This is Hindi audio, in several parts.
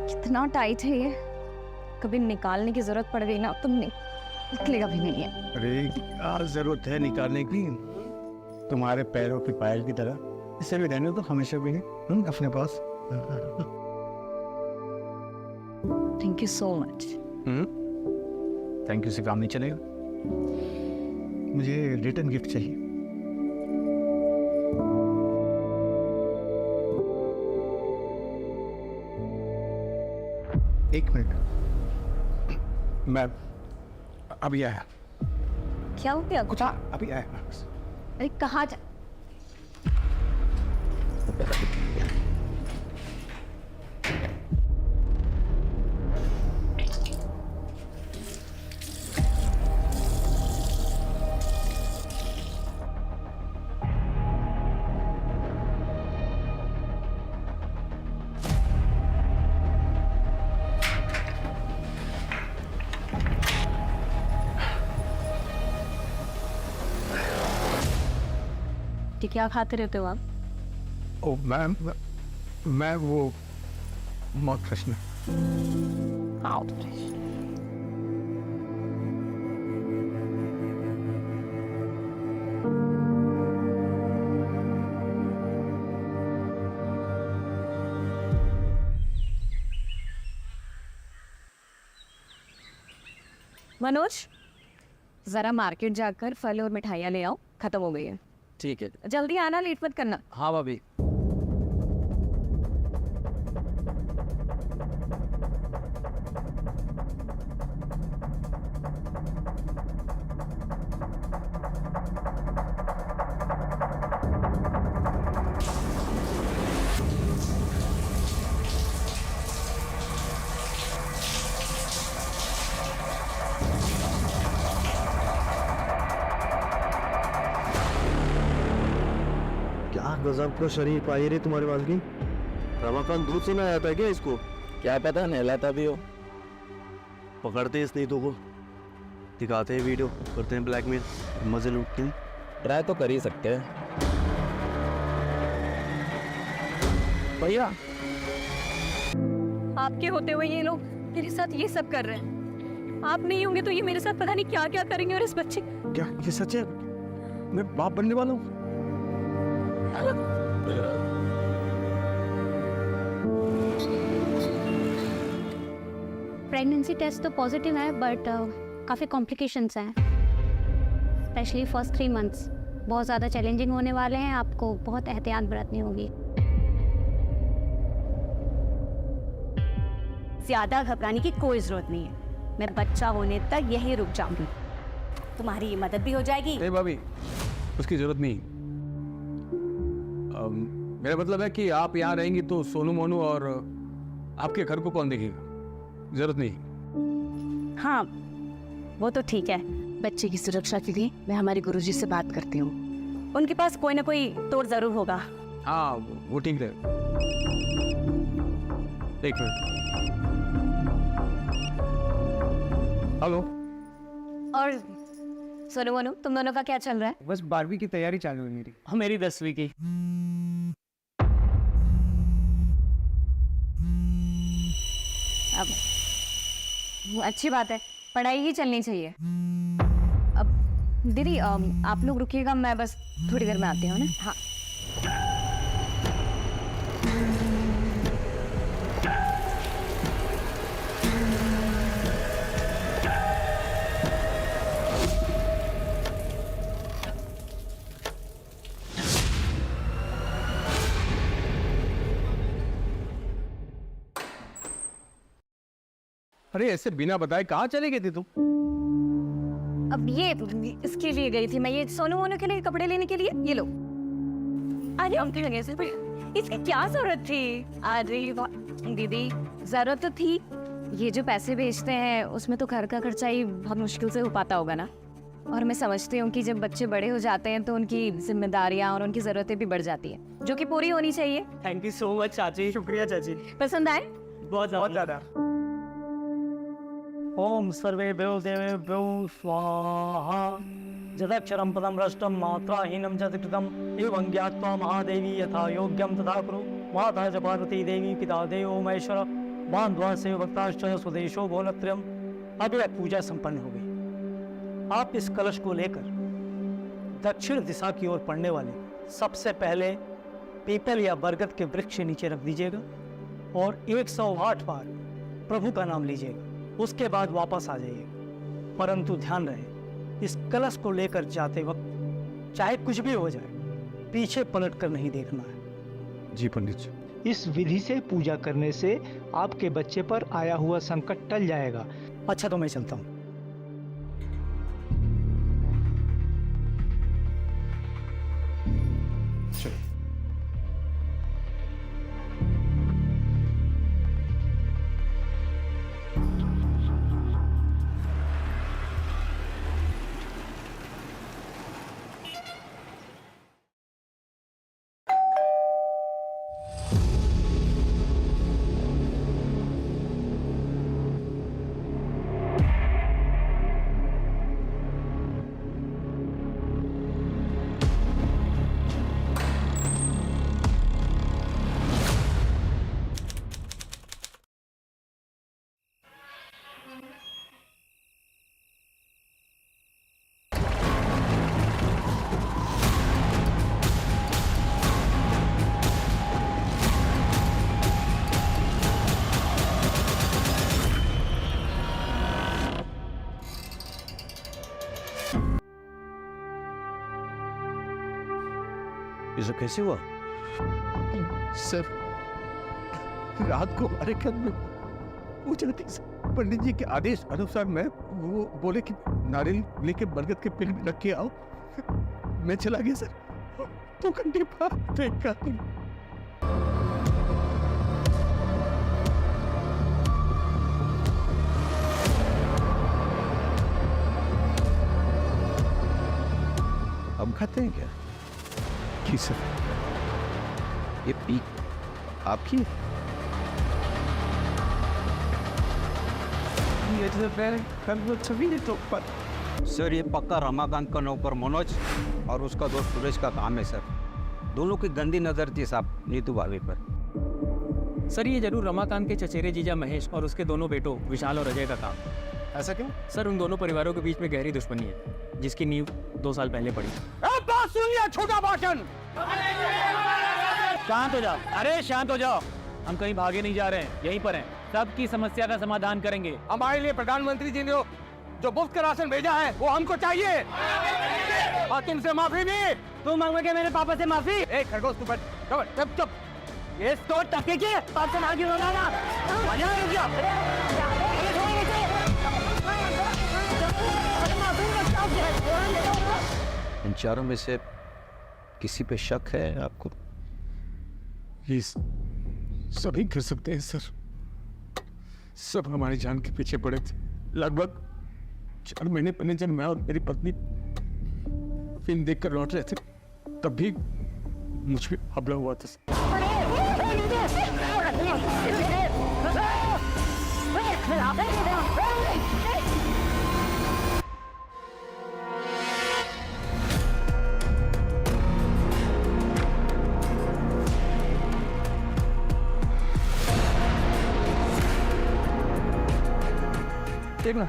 कितना टाइट है ये, कभी निकालने की जरूरत पड़ गई ना तो निकलेगा भी नहीं है। अरे क्या जरूरत है निकालने की, तुम्हारे पैरों की पायल की तरह इसे भी रहने तो हमेशा भी है अपने पास। Thank you so much. Thank you से काम नहीं चलेगा, मुझे रिटर्न गिफ्ट चाहिए। एक मिनट, मैं अभी आया। क्या हो गया? कुछ अभी आया। अरे कहाँ जा? क्या खाते रहते हो आप? ओ मैं वो mouth freshener. Mouth fresh. Manoj, जरा मार्केट जाकर फल और मिठाइयाँ ले आओ, खत्म हो गई है। ठीक है। जल्दी आना, लेट मत करना। हाँ भाभी। गजब का शरीर पाई रे तुम्हारे पास की। रमाकांत दूध से ना आता है क्या इसको? क्या पता नहलाता भी हो। पकड़ते हैं इस नीतू को, दिखाते हैं वीडियो, करते हैं ब्लैकमेल, मजे लूटते हैं। ट्राई तो कर ही सकते हैं। भैया, आपके होते हुए ये लोग मेरे साथ ये सब कर रहे हैं। आप नहीं होंगे तो ये मेरे साथ पता नहीं क्या क्या करेंगे। और इस बच्चे, क्या ये सच है? मैं बाप बनने वाला हूँ। प्रेगनेंसी टेस्ट तो पॉजिटिव है बट काफ़ी कॉम्प्लिकेशंस हैं, स्पेशली फर्स्ट 3 मंथ्स बहुत ज़्यादा चैलेंजिंग होने वाले हैं। आपको बहुत एहतियात बरतनी होगी। ज़्यादा घबराने की कोई ज़रूरत नहीं है। मैं बच्चा होने तक यहीं रुक जाऊंगी, तुम्हारी मदद भी हो जाएगी। नहीं भाभी, उसकी जरूरत नहीं। मेरा मतलब है कि आप यहाँ रहेंगी तो सोनू मोनू और आपके घर को कौन देखेगा? जरूरत नहीं। हाँ वो तो ठीक है। बच्चे की सुरक्षा के लिए मैं हमारे गुरुजी से बात करती हूँ। उनके पास कोई ना कोई तोड़ जरूर होगा। हाँ वो ठीक है। एक मिनट। हेलो। और सोनू मोनू, तुम दोनों का क्या चल रहा है? बस 12वीं की तैयारी चालू है मेरी। हाँ मेरी 10वीं की। अब अच्छी बात है, पढ़ाई ही चलनी चाहिए। अब दीदी आप लोग रुकिएगा, मैं बस थोड़ी देर में आती हूँ ना। हाँ। अरे ऐसे बिना बताए कहाँ चले गए थे तुम? अब ये इसके लिए गई थी मैं, ये सोनू मोनू के लिए कपड़े लेने के लिए। ये लो। अरे हम लगे से इसकी क्या जरूरत थी? अरे दीदी जरूरत तो थी। ये जो पैसे भेजते हैं उसमें तो घर का खर्चा ही बहुत मुश्किल से हो पाता होगा ना। और मैं समझती हूँ कि जब बच्चे बड़े हो जाते हैं तो उनकी जिम्मेदारियाँ और उनकी जरूरतें भी बढ़ जाती है, जो कि पूरी होनी चाहिए। थैंक यू सो मच चाची। शुक्रिया चाची। पसंद आए? बहुत ज़्यादा। ओम सर्वे देवेभ्यो स्वाहा। जदक्षरं पदं भ्रष्टं मात्राहीनं च कृतम् एवं ज्ञात्वा महादेवी यथा योग्यं तथा कुरु। माता च पार्वती देवी पिता देवो महेश्वर बांधवा से भक्ताश्च स्वदेशो भोलत्रयम। अब यह पूजा संपन्न हो गई। आप इस कलश को लेकर दक्षिण दिशा की ओर पड़ने वाले सबसे पहले पीपल या बरगद के वृक्ष के नीचे रख दीजिएगा और 108 बार प्रभु का नाम लीजिएगा। उसके बाद वापस आ जाइएगा। परंतु ध्यान रहे, इस कलश को लेकर जाते वक्त चाहे कुछ भी हो जाए, पीछे पलट कर नहीं देखना है। जी पंडित जी। इस विधि से पूजा करने से आपके बच्चे पर आया हुआ संकट टल जाएगा। अच्छा, तो मैं चलता हूँ। ये सब कैसे हुआ? सर, रात को हमारे घर में पूजा थी सर। पंडित जी के आदेश अनुसार मैं वो बोले कि नारियल लेके बरगद के पेड़ में रख के आओ। मैं चला गया सर। 2 घंटे बाद देखा। अब खाते हैं क्या? जी सर। ये पीक आपकी है? सर, ये पक्का रमाकांत का नौकर मनोज और उसका दोस्त सुरेश का काम है सर। दोनों की गंदी नजर थी साहब नीतू भाभी पर। सर, ये जरूर रमाकांत के चचेरे जीजा महेश और उसके दोनों बेटों विशाल और अजय का काम। ऐसा क्यों? सर, उन दोनों परिवारों के बीच में गहरी दुश्मनी है, जिसकी नींव 2 साल पहले पड़ी। बात सुनिए, छोटा भाषण। शांत हो जाओ। अरे शांत हो जाओ। हम कहीं भागे नहीं जा रहे हैं, यहीं पर हैं। सबकी समस्या का समाधान करेंगे। हमारे लिए प्रधानमंत्री जी ने जो मुफ्त का राशन भेजा है वो हमको चाहिए और तुमसे माफी भी। तुम मांगोगे मेरे पापा से माफी? एक खरगोश तू चुप चुप। ये तो टके के पाप से आगे होगा ना। इन चारों में से किसी पे शक है आपको? प्लीज, सभी कर सकते हैं सर। सब हमारी जान के पीछे पड़े थे। लगभग 4 महीने पहले जब मैं और मेरी पत्नी फिल्म देखकर लौट रहे थे, तब भी मुझ पे हमला हुआ था। देखना,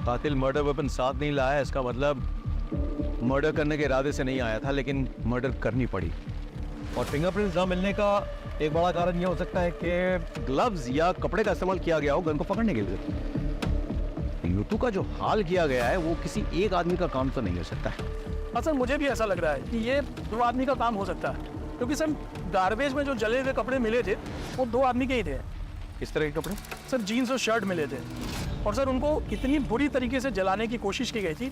कातिल मर्डर वेपन साथ नहीं लाया, इसका मतलब मर्डर करने के इरादे से नहीं आया था, लेकिन मर्डर करनी पड़ी। और फिंगरप्रिंट्स ना मिलने का एक बड़ा कारण यह हो सकता है कि ग्लव्स या कपड़े का इस्तेमाल किया गया हो गन को पकड़ने के लिए। यूतू का जो हाल किया गया है वो किसी एक आदमी का काम तो नहीं हो सकता है। सर, मुझे भी ऐसा लग रहा है कि ये 2 आदमी का काम हो सकता है, क्योंकि सर गार्बेज में जो जले हुए कपड़े मिले थे वो 2 आदमी के ही थे। किस तरह के कपड़े? सर, जीन्स और शर्ट मिले थे, और सर उनको इतनी बुरी तरीके से जलाने की कोशिश की गई थी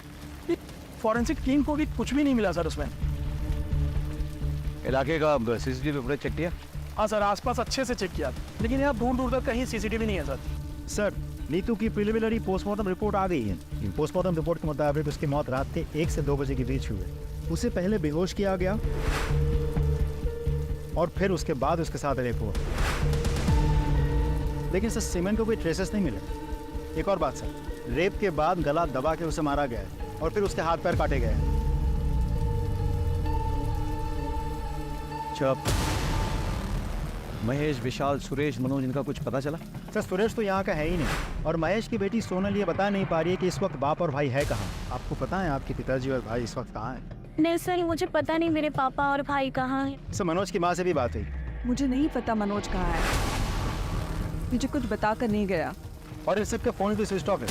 कि फॉरेंसिक टीम को भी कुछ भी नहीं मिला सर उसमें। इलाके का सीसीटीवी फुटेज चेक किया? हाँ सर, आसपास अच्छे से चेक किया, लेकिन यहाँ दूर दूर तक कहीं सीसीटीवी नहीं है सर। सर, नीतू की प्रिलिमिनरी पोस्टमार्टम रिपोर्ट आ गई है। पोस्टमार्टम रिपोर्ट के मुताबिक उसकी मौत रात के 1 से 2 बजे के बीच हुई है। उसे पहले बेहोश किया गया और फिर उसके बाद उसके साथ रेप हुआ, लेकिन सर सीमेंट को कोई ट्रेसेस नहीं मिले। एक और बात सर, रेप के बाद गला दबा के उसे मारा गया है और फिर उसके हाथ पैर काटे गए हैं। चुप। महेश, विशाल, सुरेश, मनोज, इनका कुछ पता चला? सर सुरेश तो यहाँ का है ही नहीं, और महेश की बेटी सोनल ये बता नहीं पा रही है कि इस वक्त बाप और भाई है कहाँ। आपको पता है आपके पिताजी और भाई इस वक्त कहाँ हैं? नहीं सर, मुझे पता नहीं मेरे पापा और भाई कहाँ हैं। सर मनोज की माँ से भी बात हुई। मुझे नहीं पता मनोज कहाँ है, मुझे कुछ बता कर नहीं गया। और इस सबके फोन भी स्विच ऑफ है।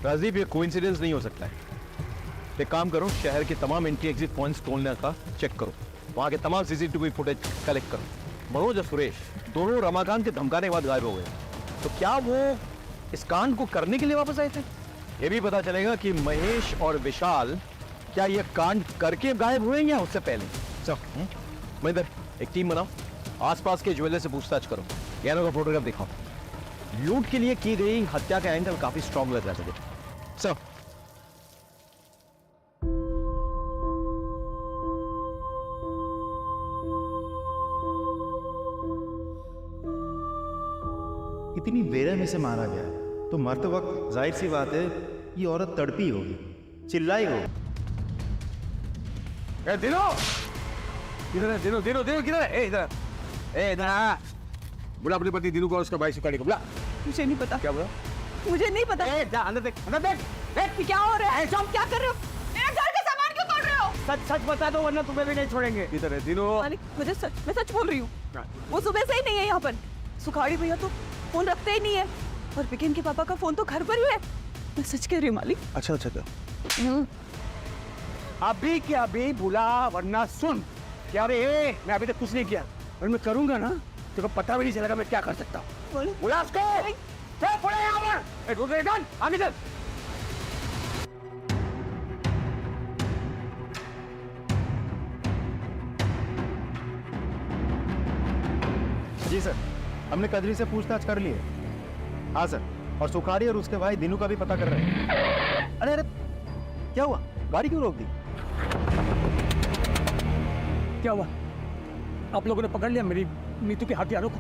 राजीव, ये कोइंसिडेंस नहीं हो सकता है। एक काम करो, शहर के तमाम एंट्री एग्जिट पॉइंट्स खोलने का चेक करो, वहाँ के तमाम सीसीटीवी फुटेज कलेक्ट करो। मनोज और सुरेश दोनों रमाकांत के धमकाने के बाद गायब हो गए, तो क्या वो इस कांड को करने के लिए वापस आए थे? ये भी पता चलेगा कि महेश और विशाल क्या ये कांड करके गायब हुए या उससे पहले। चलो महेंद्र, एक टीम बनाओ, आसपास के ज्वेलर से पूछताछ करो, गहनों का फोटोग्राफ दिखाओ। लूट के लिए की गई हत्या का एंगल काफी स्ट्रॉन्ग लग रहा है। सर इतनी बेरहमी से मारा गया तो मरते वक्त जाहिर सी बात है ये औरत तड़पी होगी, चिल्लाई होगी। दिनो किधर है? दिनो दिनो दिनो किधर है? इधर बुला अपने पति दिनू को और उसका भाई सुखाड़ी को बुला। मुझे नहीं पता। क्या बोला? मुझे नहीं पता। जा अंदर देख, अंदर देख। देख क्या हो रहा है? तुम क्या कर रहे हो? मेरे घर का सामान क्यों तोड़ रहे हो? सच सच बता दो वरना तुम्हें भी नहीं छोड़ेंगे। किधर है दिनो? मालिक मुझे मैं सच बोल रही हूँ। वो सुबह से ही नहीं है यहाँ पर। सुखाड़ी भैया तो फोन रखते ही नहीं है, और विकेन के पापा का फोन तो घर पर ही है। मैं सच कह रही हूँ मालिक। अच्छा अच्छा अभी क्या अभी बुला, वरना सुन क्या रे, मैं अभी तक कुछ नहीं किया और मैं करूंगा ना तेरे को पता भी नहीं चलेगा मैं क्या कर सकता हूँ। बुला उसको, आगे चल। जी सर, हमने कदरी से पूछताछ कर ली है। हाँ सर, और सुखाड़ी और उसके भाई दिनू का भी पता कर रहे हैं। अरे अरे क्या हुआ? गाड़ी क्यों रोक दी? क्या हुआ? आप लोगों ने पकड़ लिया मेरी नीतू के हथियारों को?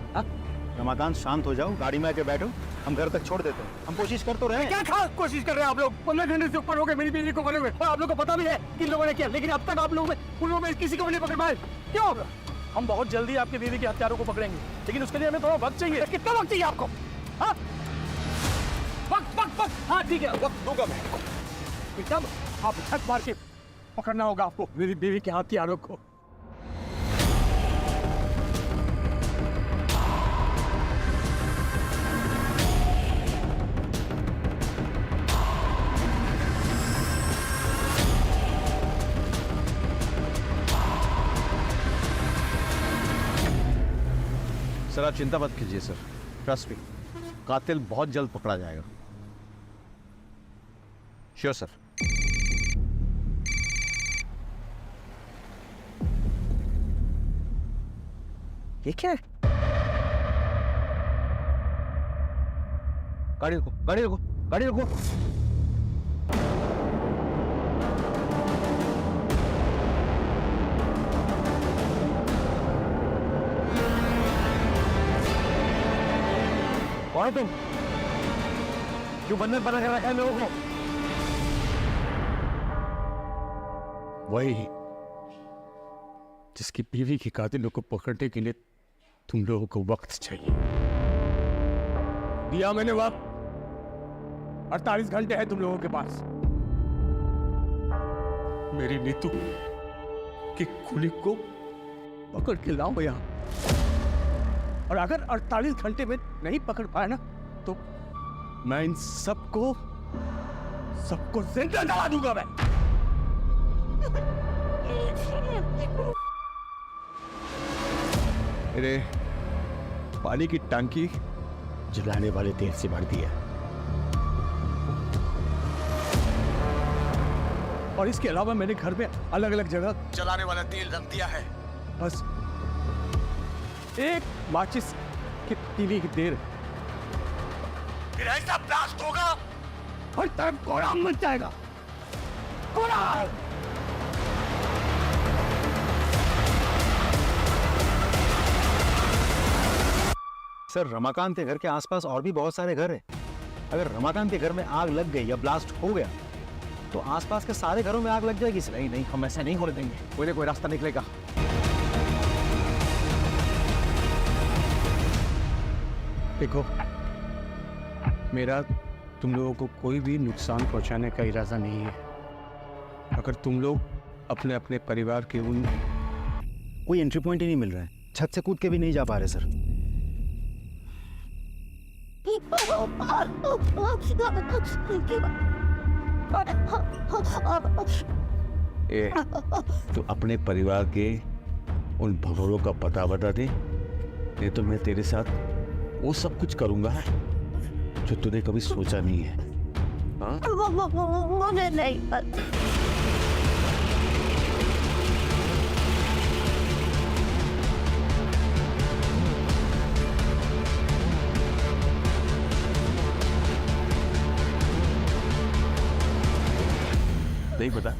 रमाकांत शांत हो जाओ, गाड़ी में आके बैठो, हम घर तक छोड़ देते हैं। हम कोशिश कर तो रहे हैं। क्या खास कोशिश कर रहे हैं आप लोग? 15 घंटे से ऊपर हो गए मेरी बीवी को पकड़े हुए, और आप लोगों को पता भी है कि लोगों ने किया, लेकिन अब तक आप लोगों में उन लोगों में किसी को भी नहीं पकड़ पाए। क्यों? हम बहुत जल्दी आपके बीवी के हत्यारों को पकड़ेंगे, लेकिन उसके लिए हमें थोड़ा वक्त चाहिए। कितना वक्त चाहिए आपको? हाँ वक्त, हाँ ठीक है, वक्त दूंगा मैं। एकदम आप छत मार के पकड़ना होगा आपको मेरी बीवी के हथियारों को। सर आप चिंता मत कीजिए सर, ट्रस्ट मी, कातिल बहुत जल्द पकड़ा जाएगा। Sure sir. ये क्या है? गाड़ी रुको, गाड़ी रुको, गाड़ी रुको। कौन हो तुम? क्यों बंधन बना कर रखा है लोगों को? वही जिसकी बीवी की कातिलों को पकड़ने के लिए तुम लोगों को वक्त चाहिए। दिया मैंने वक्त, 48 घंटे है तुम लोगों के पास। मेरी नीतू की खूनी को पकड़ के लाओ यहाँ, और अगर 48 घंटे में नहीं पकड़ पाया ना तो मैं इन सबको जिंदा जला दूंगा मैं। मेरे पानी की टंकी जलाने वाले तेल से भर दिया, और इसके अलावा मैंने घर में अलग अलग जगह जलाने वाला तेल रख दिया है। बस एक माचिस की तीली की देर, फिर ऐसा ब्लास्ट होगा और तरफ कोहराम मच जाएगा। कोहराम! सर रमाकांत के घर के आसपास और भी बहुत सारे घर हैं। अगर रमाकांत के घर में आग लग गई या ब्लास्ट हो गया तो आसपास के सारे घरों में आग लग जाएगी। नहीं नहीं, हम ऐसा नहीं होने देंगे, कोई ना कोई रास्ता निकलेगा। देखो, मेरा तुम लोगों को कोई भी नुकसान पहुंचाने का इरादा नहीं है। अगर तुम लोग अपने अपने परिवार के उन कोई एंट्री पॉइंट ही नहीं मिल रहा है, छत से कूद के भी नहीं जा पा रहे सर। ए, तो अपने परिवार के उन भगोड़ों का पता बता दे, नहीं तो मैं तेरे साथ वो सब कुछ करूंगा जो तूने कभी सोचा नहीं है। मुझे नहीं पता। नहीं पता?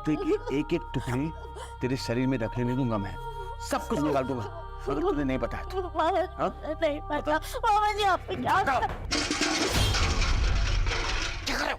तेरे एक एक टुकड़े तेरे शरीर में रखने नहीं दूंगा मैं, सब कुछ निकाल दूंगा अगर तुझे नहीं पता तो। नहीं पता मामा जी, आप क्या कर रहे हो?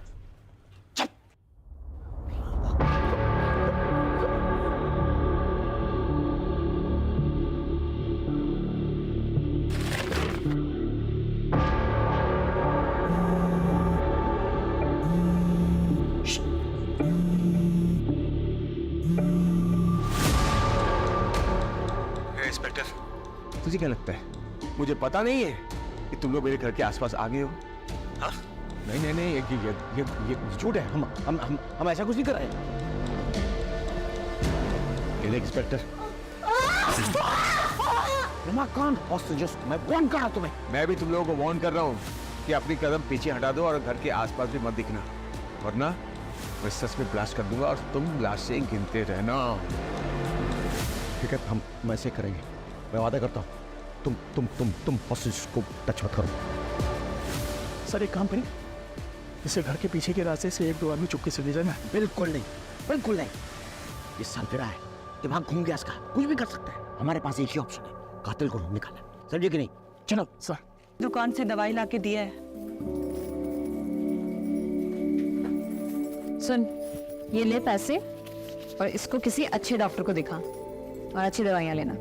इंस्पेक्टर, तुझे क्या लगता है मुझे पता नहीं है कि तुम लोग मेरे घर के आसपास आ गए हो? हाँ? नहीं, ये झूठ है। हम ऐसा कुछ नहीं कर रहे। ये देख इंस्पेक्टर, मैं वार्न कर रहा हूं तुम्हें। मैं भी तुम लोगों को वार्न कर रहा हूँ कि अपनी कदम पीछे हटा दो और घर के आसपास भी मत दिखना, वरना मैं सच में ब्लास्ट कर दूंगा और तुम लाशें गिनते रहना। ठीक है, हम ऐसे करेंगे, मैं वादा करता हूँ। तुम हॉस्टेज को टच मत करो। सर एक काम करें, इसे घर के पीछे के रास्ते से 1-2 आदमी चुपके से ले जाना। बिल्कुल नहीं। ये सरफिरा है, दिमाग घूम गया इसका, कुछ भी कर सकता है। हमारे पास एक ही ऑप्शन है, कातिल को निकालना। समझे कि नहीं? चलो सर। दुकान से दवाई लाके दिया है। सुन, ये ले पैसे और इसको किसी अच्छे डॉक्टर को दिखा और अच्छी दवाइयां लेना,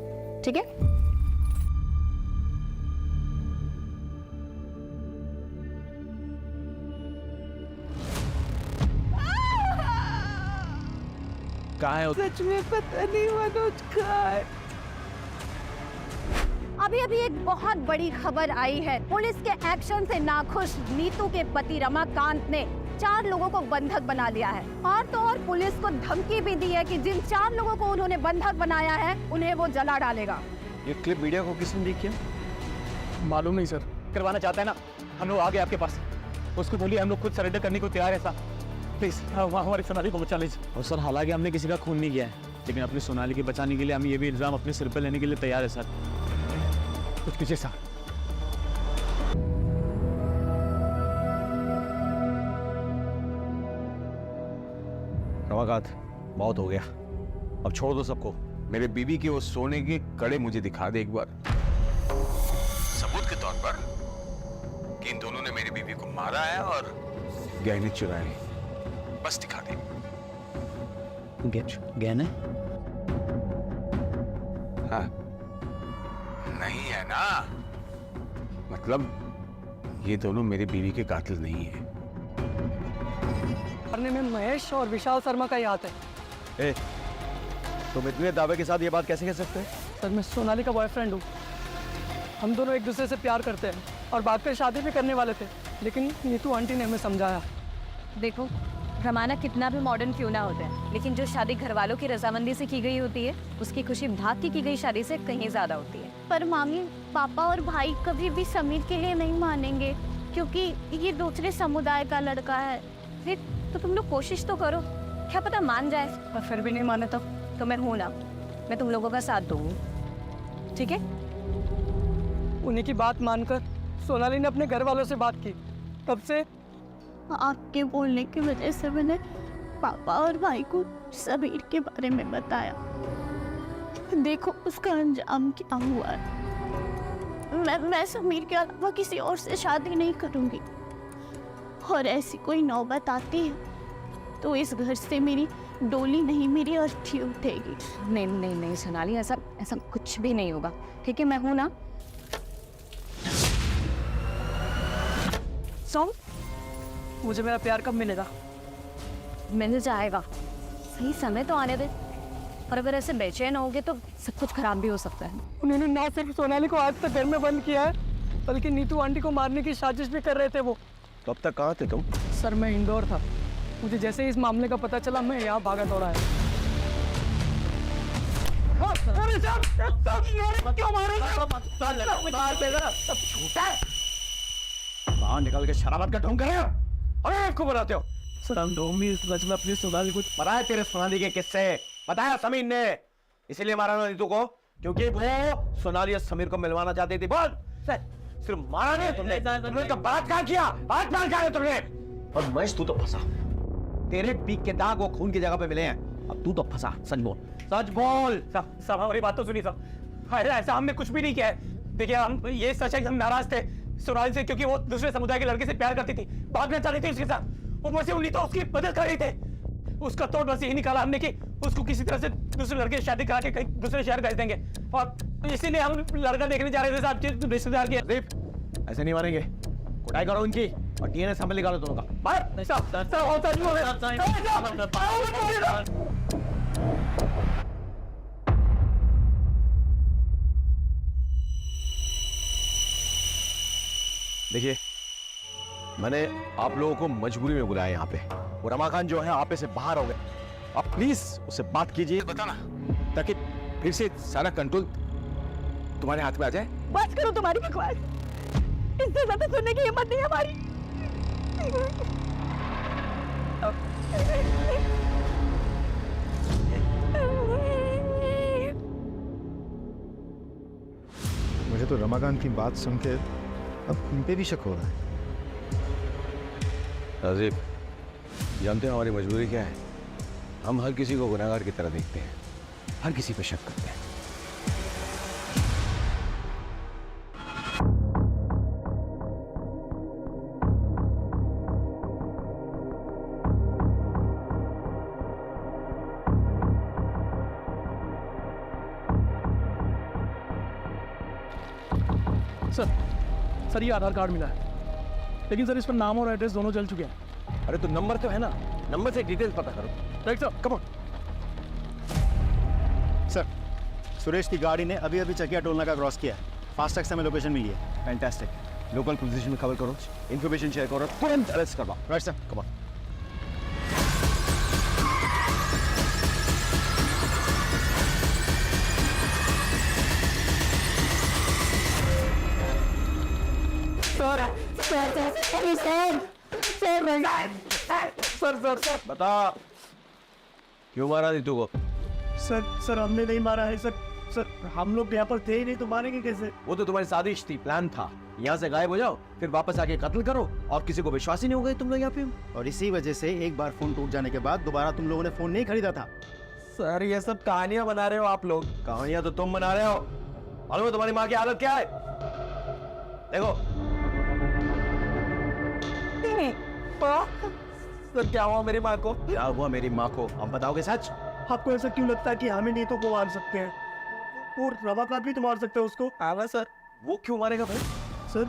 ठीक है? कहाँ है? सच में पता नहीं मनोज कहाँ है। अभी एक बहुत बड़ी खबर आई है। पुलिस के एक्शन से नाखुश नीतू के पति रमाकांत ने 4 लोगों को बंधक बना लिया है, और तो और पुलिस को धमकी भी दी है कि जिन 4 लोगों को उन्होंने बंधक बनाया है उन्हें वो जला डालेगा। ये क्लिप मीडिया को किसने लीक किया? मालूम नहीं सर। करवाना चाहता है ना, हम लोग आ गए आपके पास। उसको बोलिए हम लोग खुद सरेंडर करने को तैयार है साहब। प्लीज हमारी सोनाली को बचा लीजिए। और सर, हालांकि हमने किसी का खून नहीं किया है, लेकिन अपनी सोनाली के बचाने के लिए हम ये भी इल्जाम अपने सिर पर लेने के लिए तैयार है सर। कुछ पीछे सर। रमाकांत, बहुत हो गया, अब छोड़ दो सबको। मेरे बीवी के वो सोने के कड़े मुझे दिखा दे एक बार, सबूत के तौर पर कि इन दोनों ने मेरी बीवी को मारा है और गहने चुराए हैं। बस दिखा दे। गहने? हाँ, नहीं है ना, मतलब ये दोनों मेरी बीवी के कातिल नहीं है। मरने में महेश और विशाल शर्मा का ही हाथ है। ए, तुम इतने दावे के साथ ये बात कैसे कह सकते हैं? सर मैं सोनाली का बॉयफ्रेंड हूँ। हम दोनों एक दूसरे से प्यार करते हैं और बाद में शादी भी करने वाले थे, लेकिन नीतू आंटी ने हमें समझाया। देखो, रमाना कितना भी मॉडर्न क्यों ना होता है, लेकिन जो शादी घर वालों की रजामंदी से की गई होती है, उसकी खुशी भाग की गई शादी से कहीं ज्यादा होती है। पर मामी, पापा और भाई कभी भी समीर के लिए नहीं मानेंगे, क्योंकि ये दूसरे समुदाय का लड़का है। फिर तो तुम लोग कोशिश तो करो, क्या पता मान जाए। और फिर भी नहीं माने तो मैं हूं ना, मैं तुम लोगों का साथ दूंगी, ठीक है? उन्हीं की बात मानकर सोनाली ने अपने घर वालों से बात की। तब से आपके बोलने की वजह से मैंने पापा और भाई को समीर के बारे में बताया। देखो उसका अंजाम क्या हुआ है। मैं समीर के अलावा किसी और से शादी नहीं करूंगी, और ऐसी कोई नौबत आती है तो इस घर से मेरी डोली नहीं मेरी अर्थी उठेगी। नहीं नहीं नहीं सोनाली, ऐसा ऐसा कुछ भी नहीं होगा, ठीक है? मैं हूं ना। सो मुझे मेरा प्यार कब मिलेगा? मिल जाएगा, सही समय तो आने दे। और अगर ऐसे बेचैन होगे तो सब कुछ खराब भी हो सकता है। उन्होंने ना सिर्फ सोनाली को आज तक घर में बंद किया है, बल्कि नीतू आंटी को मारने की साजिश भी कर रहे थे वो। तो अब तक कहाँ थे तुम? सर मैं इंदौर था, मुझे जैसे ही इस मामले का पता चला मैं यहाँ भागा दौड़ा है। बाहर निकल के शराबत का ढोंग कर रहे हो? अरे आपको बनाते हो? सर हम डोंगी रचना प्लीज सोनाली कुछ पता है तेरे सोनाली के किस्से? बताया समीर ने, इसीलिए मारा ना नीतू को, क्योंकि वो सोनाली और समीर को मिलवाना चाहती थी। बोल, सिर्फ मारा नहीं तुमने, तुमने तो बलात्कार किया, बलात्कार किया तुमने। और महेश तू तो फंसा, तेरे पीक के दाग वो खून की जगह पे मिले हैं, अब तू तो फंसा। सच बोल, सच बोल। सब हमारी बात तो सुनी सब। अरे ऐसा हमने कुछ भी नहीं किया है। देखिए हम ये सच है कि हम नाराज थे सोनाली से, क्योंकि वो दूसरे समुदाय के लड़के से प्यार करती थी, भागना चाहती थी उसके साथ। ऊपर से उन्हीं तो उसकी मदद कर रही थे। उसका तोड़ बस यही निकाला हमने कि उसको किसी तरह से दूसरे लड़के से शादी करा के कहीं दूसरे शहर भेज देंगे, और इसीलिए हम लड़का देखने जा रहे थे साहब के रिश्तेदार के। ऐसे नहीं मारेंगे, कुटाई करो उनकी और डीएनए सैंपल निकालो दोनों का। देखिए, मैंने आप लोगों को मजबूरी में बुलाया यहाँ पे, और रमाकांत जो है आपे से बाहर हो गए। आप प्लीज उससे बात कीजिए, बताना, ताकि फिर से सारा कंट्रोल तुम्हारे हाथ में आ जाए। बस करो तुम्हारी बकवास, इससे ज्यादा सुनने की हिम्मत नहीं हमारी। मुझे तो रमाकांत की बात सुन के अब इन पे भी शक हो रहा है। राजीव, जानते हो हमारी मजबूरी क्या है? हम हर किसी को गुनहगार की तरह देखते हैं, हर किसी पे शक करते हैं। सर ये आधार कार्ड मिला है, लेकिन सर इस पर नाम और एड्रेस दोनों जल चुके हैं। अरे तो नंबर तो है ना, नंबर से डिटेल्स पता करो। Right sir, come on. Sir, Suresh की गाड़ी ने अभी अभी चकिया टोल नाका क्रॉस किया है। फास्टैग से हमें लोकेशन मिली है। फैंटास्टिक। लोकल पुलिस में खबर करो, इन्फॉर्मेशन शेयर करो, तुरंत अरेस्ट करवाओ। Right sir, come on. Sir बता, क्यों मारा नीतू को? सर हमने नहीं मारा है सर हम लोग यहाँ पर थे ही नहीं, तो मारेंगे कैसे? वो तो तुम्हारी साजिश थी, प्लान था। यहाँ से गायब हो जाओ, फिर वापस आके कत्ल करो, और किसी को विश्वास ही नहीं हो गए तुम लोग यहाँ पे। और इसी वजह से एक बार फोन टूट जाने के बाद दोबारा तुम लोगों ने फोन नहीं खरीदा था। सर ये सब कहानियां बना रहे हो आप लोग। कहानियां तो तुम बना रहे हो। मालूम है तुम्हारी माँ की हालत क्या है? देखो। सर क्या हुआ मेरी माँ को? क्या हुआ मेरी माँ को? अब बताओगे सच? आपको ऐसा क्यों लगता है कि हमें नहीं तो को मार सकते हैं? वो रमाकांत भी तो मार सकते हैं उसको। आवा सर, वो क्यों मारेगा भाई? सर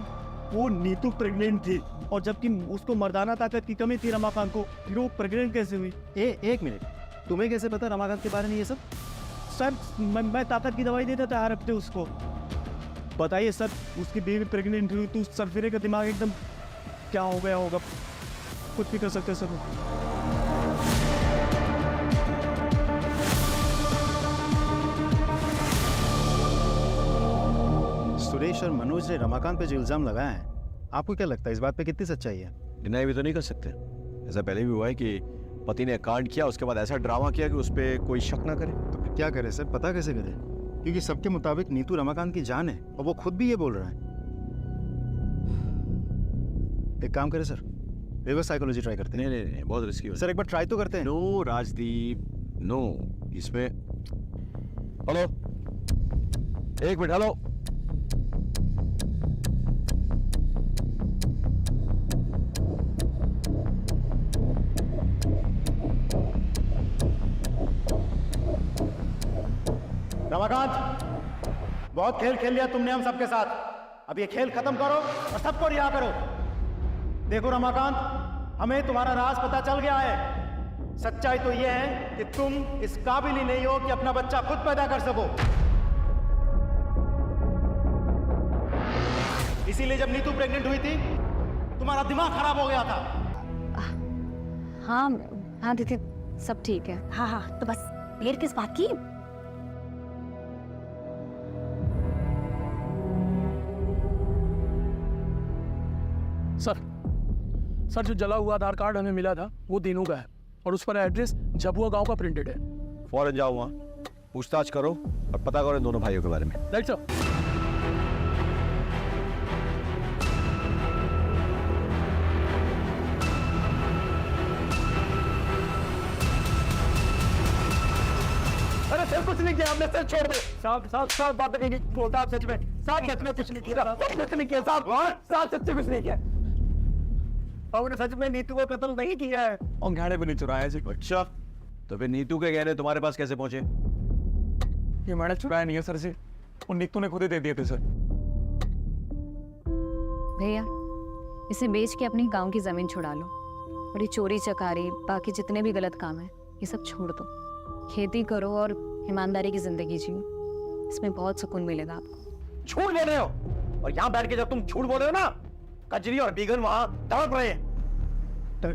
वो नीतू प्रेग्नेंट थी, और जबकि उसको मर्दाना ताकत की कमी थी रमाकांत को, फिर वो प्रेग्नेंट कैसे हुई? एक मिनट, तुम्हें कैसे पता रमाकांत के बारे में ये सब? सर मैं ताकत की दवाई देता था हर हफ्ते उसको। बताइए सर, उसकी बीवी प्रेग्नेंट हुई तो सरफिरे का दिमाग एकदम क्या हो गया होगा, कुछ भी कर सकते सर। सुरेश और मनोज ने रमाकांत पे जो इल्जाम लगाया है, आपको क्या लगता है इस बात पे कितनी सच्चाई है? डिनाई भी तो नहीं कर सकते। ऐसा पहले भी हुआ है कि पति ने कांड किया, उसके बाद ऐसा ड्रामा किया कि उस पर कोई शक ना करे। तो फिर क्या करे सर, पता कैसे करे? क्योंकि सबके मुताबिक नीतू रमाकांत की जान है, और वो खुद भी ये बोल रहा है। एक काम करे सर, रिवर्स साइकोलॉजी ट्राई करते हैं। नहीं, बहुत रिस्की हो सर एक बार ट्राई तो करते हैं। No Rajdeep, no. इसमें हेलो, एक मिनट, हेलो। रमाकांत, बहुत खेल खेल लिया तुमने हम सबके साथ। अब ये खेल खत्म करो और सबको रिहा करो। देखो रमाकांत, हमें तुम्हारा राज पता चल गया है। सच्चाई तो ये है कि तुम इस काबिल ही नहीं हो कि अपना बच्चा खुद पैदा कर सको। इसीलिए जब नीतू प्रेग्नेंट हुई थी तुम्हारा दिमाग खराब हो गया था। हाँ हाँ दीदी, सब ठीक है। हाँ हाँ, तो बस देर किस बात की? सर जो जला हुआ आधार कार्ड हमें मिला था वो दीनू का है और उस पर एड्रेस जबुआ गांव का प्रिंटेड है। फौरन जाओ वहाँ, पूछताछ करो और पता करो इन दोनों भाइयों के बारे में। Right sir. अरे सर कुछ नहीं किया आपने, सर छोड़ दे। साहब बात नहीं बोलता आप सच में। साहब सच में कुछ नहीं किया, कुछ नहीं किया साहब सच में कुछ नहीं किया। आपने सच में नीतू को कत्ल नहीं किया है और गाड़े भी नहीं चुराया जी। अच्छा, तो फिर नीतू के गहने तुम्हारे पास कैसे पहुंचे? ये मैंने चुराया नहीं है सर से, वो नीतू ने खुद ही दे दिए थे सर। भैया इसे बेच के अपनी गांव की जमीन छुड़ा लो और ये चोरी चकारी बाकी जितने भी गलत काम है ये सब छोड़ दो। खेती करो और ईमानदारी की जिंदगी जियो, इसमें बहुत सुकून मिलेगा आपको। झूठ बोल रहे हो, और यहाँ बैठ के जब तुम झूठ बोल रहे हो ना, कजरी और बीगन वहाँ तड़प रहे हैं।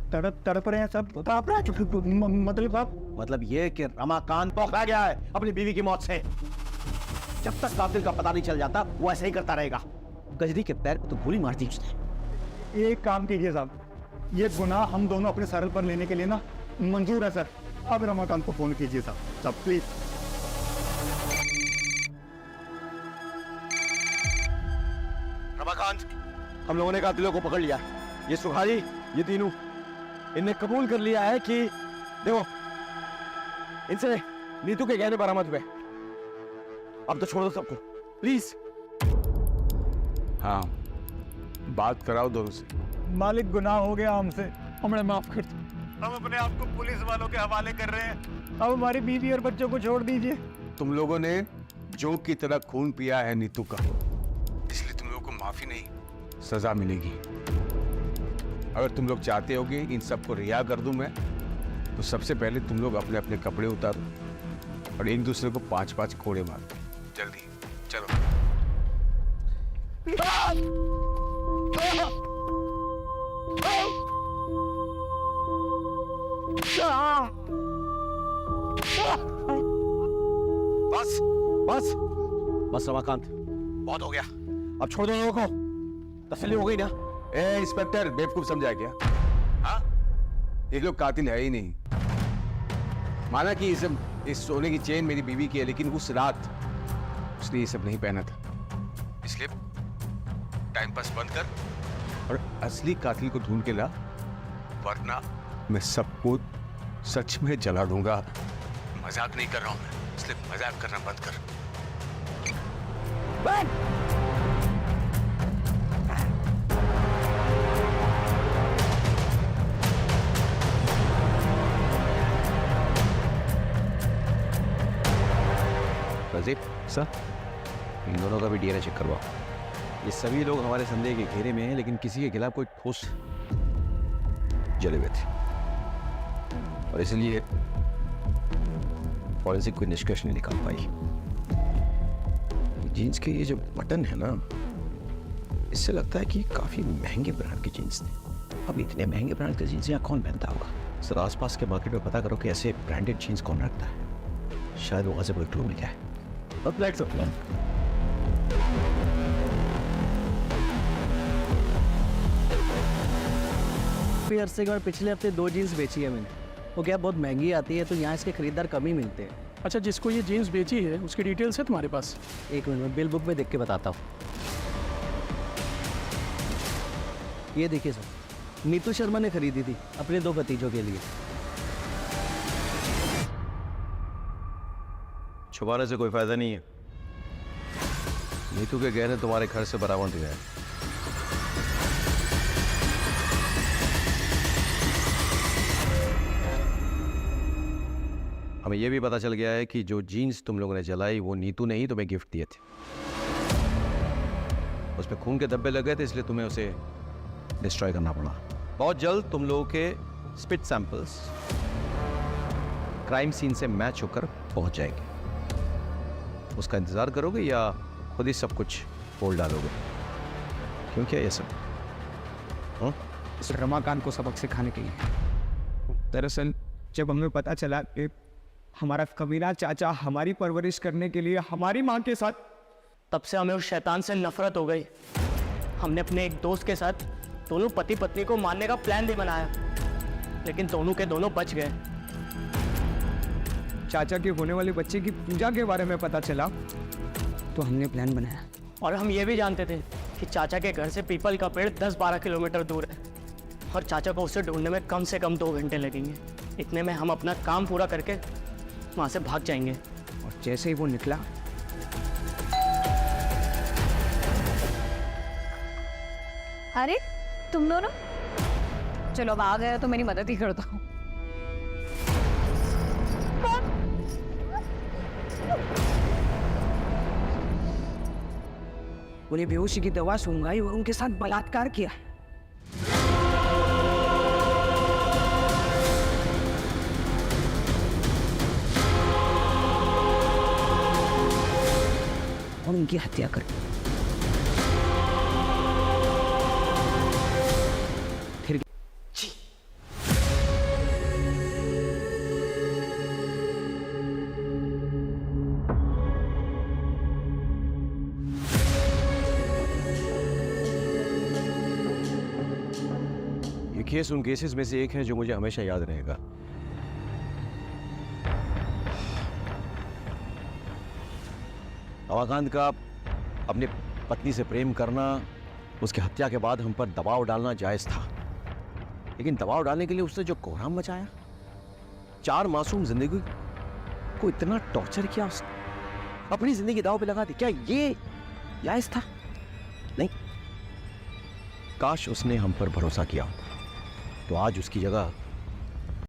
तड़प रहे हैं सब। मतलब आप? मतलब ये कि रमाकांत पकड़ा गया है अपनी बीवी की मौत से। जब तक कातिल का पता नहीं चल जाता वो ऐसे ही करता रहेगा। गजरी के पैर को तो गोली मार दी उसने। एक काम कीजिए साहब, ये गुनाह हम दोनों अपने सर पर लेने के लिए ना मंजूर है सर। अब रमाकांत को फोन कीजिए साहब प्लीज। रमाकांत, हम लोगों ने कातिलों को पकड़ लिया। ये सुखारी, ये तीनों, इनने कबूल कर लिया है कि देखो इनसे नीतू के गहने बरामद हुए। अब तो छोड़ दो सबको प्लीज। हाँ, बात कराओ दोनों से। मालिक, गुनाह हो गया हमसे, हमें माफ कर दो। हम अपने आप को पुलिस वालों के हवाले कर रहे हैं। अब हमारी बीवी और बच्चों को छोड़ दीजिए। तुम लोगों ने जोग की तरह खून पिया है नीतू का, इसलिए तुम लोगों को माफी नहीं, सजा मिलेगी। अगर तुम लोग चाहते होगे इन सबको रिहा कर दूं मैं, तो सबसे पहले तुम लोग अपने अपने कपड़े उतारो और एक दूसरे को 5-5 कोड़े मारो। जल्दी चलो। बस बस बस रमाकांत, बहुत हो गया। अब छोड़ दो लोगों को, तसल्ली हो गई ना? ए इंस्पेक्टर, बेवकूफ समझा क्या? हाँ, ये लोग कातिल है ही नहीं। माना कि इस सोने की चेन मेरी बीवी की है, लेकिन उस रात उसने ये सब नहीं पहना था। इसलिए टाइम पास बंद कर और असली कातिल को ढूंढ के ला, वरना मैं सबको सच में जला दूंगा। मजाक नहीं कर रहा हूं मैं, इसलिए मजाक करना बंद कर। रजीब सर, इन दोनों का भी डीएनए चेक करवाओ। ये सभी लोग हमारे संदेह के घेरे में हैं, लेकिन किसी के खिलाफ कोई ठोस जले हुए थे और इसलिए फॉरेंसिक कोई निष्कर्ष नहीं निकाल पाई। जीन्स के ये जो बटन है ना, इससे लगता है कि काफी महंगे ब्रांड की जीन्स थे। अब इतने महंगे ब्रांड के जीन्स यहाँ कौन पहनता होगा? सर आसपास के मार्केट में पता करो कि ऐसे ब्रांडेड जीन्स कौन रखता है। शायद वहां से कोई क्लू मिल जाए। अब लेट्स गो। अरसे के बाद पिछले हफ्ते 2 जीन्स बेची है मैंने। वो क्या बहुत महंगी आती है, तो यहाँ इसके खरीदार कम ही मिलते हैं। अच्छा, जिसको ये जीन्स बेची है उसकी डिटेल्स है तुम्हारे पास? एक मिनट में बिल बुक में देख के बताता हूँ। ये देखिए सर, नीतू शर्मा ने खरीदी थी अपने 2 भतीजों के लिए। छुपाने से कोई फायदा नहीं है। नीतू के गहने तुम्हारे घर से बरामद हुए हैं। हमें यह भी पता चल गया है कि जो जीन्स तुम लोगों ने जलाई वो नीतू ने ही तुम्हें गिफ्ट दिए थे। उस पर खून के धब्बे लग गए थे, इसलिए तुम्हें उसे डिस्ट्रॉय करना पड़ा। बहुत जल्द तुम लोगों के स्पिट सैंपल्स क्राइम सीन से मैच होकर पहुंच जाएंगे। उसका इंतजार करोगे या खुद ही सब कुछ बोल डालोगे? क्यों किया ये सब? इस रमाकांत को सबक सिखाने के लिए। दरअसल जब हमें पता चला कि हमारा कमीना चाचा हमारी परवरिश करने के लिए हमारी माँ के साथ, तब से हमें उस शैतान से नफरत हो गई। हमने अपने एक दोस्त के साथ दोनों पति पत्नी को मारने का प्लान भी बनाया, लेकिन दोनों के दोनों बच गए। चाचा के होने वाले बच्चे की पूजा के बारे में पता चला तो हमने प्लान बनाया। और हम ये भी जानते थे कि चाचा के घर से पीपल का पेड़ 10-12 किलोमीटर दूर है और चाचा को उसे ढूंढने में कम से कम 2 घंटे लगेंगे। इतने में हम अपना काम पूरा करके वहाँ से भाग जाएंगे। और जैसे ही वो निकला, अरे तुम दोनों, चलो अब आ गए तो मेरी मदद ही करता हूँ। उन्हें बेहोशी की दवा सुंघाई और उनके साथ बलात्कार किया। और उनकी हत्या कर फिर ये केस उन केसेस में से एक है जो मुझे हमेशा याद रहेगा। रमाकांत का अपनी पत्नी से प्रेम करना, उसकी हत्या के बाद हम पर दबाव डालना जायज था, लेकिन दबाव डालने के लिए उसने जो कोहराम मचाया, 4 मासूम जिंदगी को इतना टॉर्चर किया, उसने अपनी जिंदगी दांव पे लगा दी। क्या ये जायज था? नहीं। काश उसने हम पर भरोसा किया होता, तो आज उसकी जगह